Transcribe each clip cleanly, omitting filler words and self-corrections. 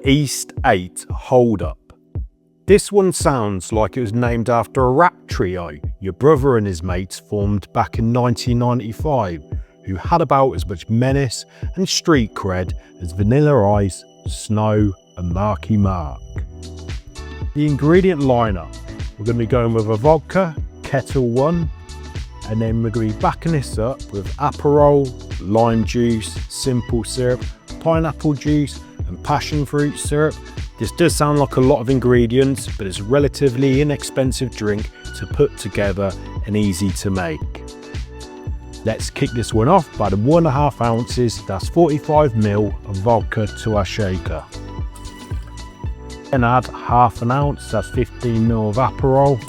East 8 Hold Up. This one sounds like it was named after a rap trio your brother and his mates formed back in 1995, who had about as much menace and street cred as Vanilla Ice, Snow and Marky Mark. The ingredient lineup, we're going to be going with a vodka, Kettle 1, and then we're going to be backing this up with Aperol, lime juice, simple syrup, pineapple juice and passion fruit syrup. This does sound like a lot of ingredients, but it's a relatively inexpensive drink to put together and easy to make. Let's kick this one off by the 1.5 ounces, that's 45 ml of vodka to our shaker. Then add 1/2 ounce, that's 15 ml of Aperol.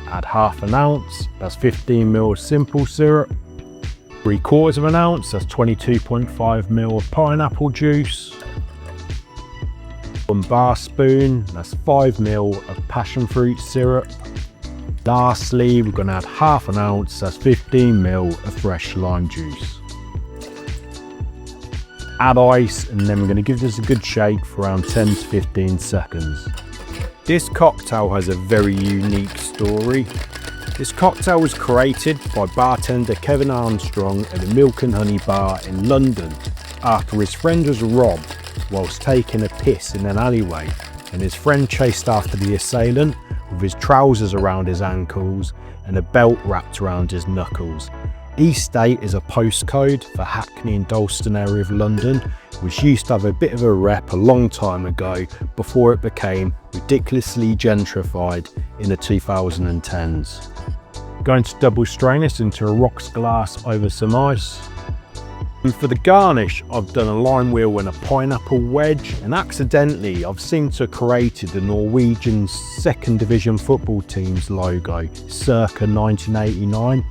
Add 1/2 ounce, that's 15 ml of simple syrup. 3/4 ounce, that's 22.5 ml of pineapple juice. 1 Barspoon, that's 5 ml of passion fruit syrup. Lastly, we're going to add 1/2 ounce, that's 15 ml of fresh lime juice. Add ice, and then we're going to give this a good shake for around 10 to 15 seconds. This cocktail has a very unique story. This cocktail was created by bartender Kevin Armstrong at the Milk and Honey bar in London after his friend was robbed whilst taking a piss in an alleyway, and his friend chased after the assailant with his trousers around his ankles and a belt wrapped around his knuckles. East 8 is a postcode for Hackney and Dalston area of London, which used to have a bit of a rep a long time ago before it became ridiculously gentrified in the 2010s. Going to double strain this into a rocks glass over some ice. And for the garnish, I've done a lime wheel and a pineapple wedge, and accidentally I've seemed to have created the Norwegian 2nd Division football team's logo circa 1989.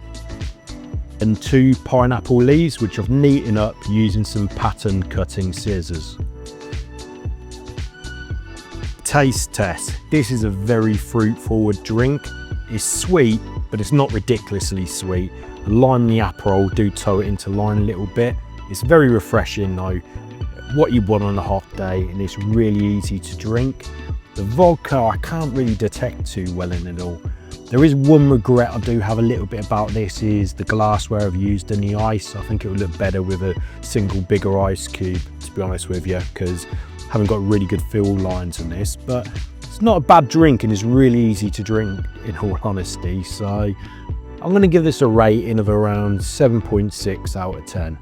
And 2 pineapple leaves, which I've neatened up using some pattern cutting scissors. Taste test. This is a very fruit forward drink. It's sweet, but it's not ridiculously sweet. The lime and the Aperol do tow it into line a little bit. It's very refreshing though, what you want on a hot day, and it's really easy to drink. The vodka I can't really detect too well in it all. There is one regret I do have a little bit about this, is the glassware I've used in the ice. I think it would look better with a single bigger ice cube, to be honest with you, because I haven't got really good fill lines on this. But it's not a bad drink and it's really easy to drink in all honesty. So I'm going to give this a rating of around 7.6 out of 10.